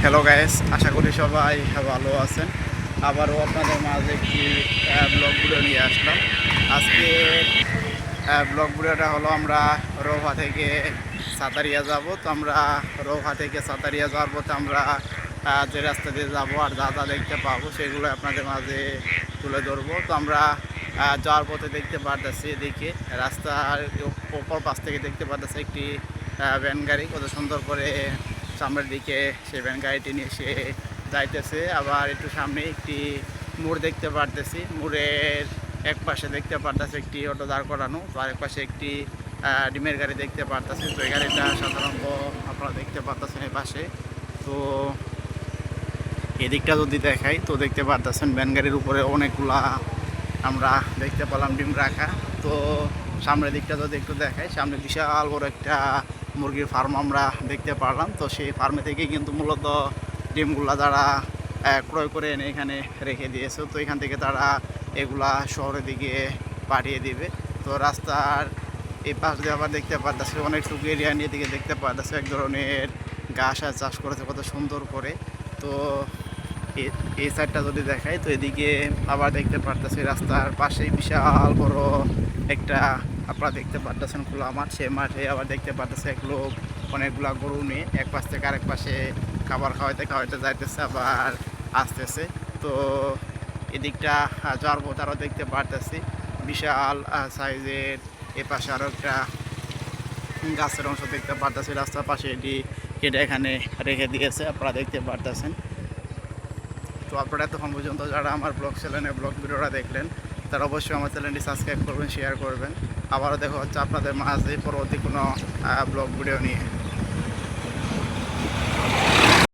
Hello guys, আশা করি সবাই ভালো আছেন। আবারও আপনাদের মাঝে একটি ব্লগ ভিডিও নিয়ে আসলাম। আজকে ব্লগ ভিডিওটা হলো আমরা রৌহা থেকে সাতারিয়া যাব। তো আমরা রৌহা থেকে সাতারিয়া যাওয়ার পথে আমরা যে রাস্তা দিয়ে যাবো আর যা যা দেখতে পাবো সেগুলো আপনাদের মাঝে তুলে ধরবো। তো আমরা যাওয়ার পথে দেখতে পারতেছি, এদিকে রাস্তার ওপর পাশ থেকে দেখতে পারতেছি একটি ভ্যান গাড়ি কত সুন্দর করে সামনের দিকে সেই ভ্যান গাড়িটি নিয়ে সে যাইতেছে। আবার একটু সামনে একটি মোড় দেখতে পারতেছি, মোড়ের এক পাশে দেখতে পারতেছে একটি অটো দাঁড় করানো, তো আরেক পাশে একটি ডিমের গাড়ি দেখতে পারতেছে। তো এই গাড়িটা সাধারণত আপনারা দেখতে পারতেছেন এই পাশে। তো এদিকটা যদি দেখাই তো দেখতে পারতেছেন ভ্যান গাড়ির উপরে অনেকগুলা আমরা দেখতে পেলাম ডিম রাখা। তো সামনের দিকটা যদি একটু দেখাই, সামনে বিশাল বড় একটা মুরগির ফার্ম আমরা দেখতে পারলাম। তো সেই ফার্মে থেকে কিন্তু মূলত ডিমগুলা যারা ক্রয় করে এনে এখানে রেখে দিয়েছে, তো এখান থেকে তারা এগুলা শহরের দিকে পাঠিয়ে দিবে। তো রাস্তার এই পাশ দিয়ে আবার দেখতে পারতেছে অনেকটুকু এরিয়া নিয়ে দিকে দেখতে পারতেছে এক ধরনের ঘাস আর চাষ করেছে কত সুন্দর করে। তো এই সাইডটা যদি দেখাই তো এদিকে আবার দেখতে পারতেছি রাস্তার পাশেই বিশাল বড় একটা আপনারা দেখতে পারতেছেন খোলা মাঠ। সেই মাঠে আবার দেখতে পারতেছে এক লোক অনেকগুলা গরু নিয়ে এক পাশ থেকে আরেক পাশে খাবার খাওয়াইতে যাইতেছে আবার আসতেছে। তো এদিকটা যাওয়ার পথে আরও দেখতে পারতেছি বিশাল সাইজের এ পাশে আরও একটা গাছের অংশ দেখতে পারতেছি রাস্তার পাশে, এটি কেটে এখানে রেখে দিয়েছে আপনারা দেখতে পারতেছেন। তো আপনারা এতক্ষণ পর্যন্ত যারা আমার ব্লগ চ্যানেলে ব্লগ ভিডিওটা দেখলেন তারা অবশ্যই আমার চ্যানেলটি সাবস্ক্রাইব করবেন, শেয়ার করবেন। আবারও দেখা হচ্ছে আপনাদের মাঝে পরবর্তী কোনো ব্লগ ভিডিও নিয়ে।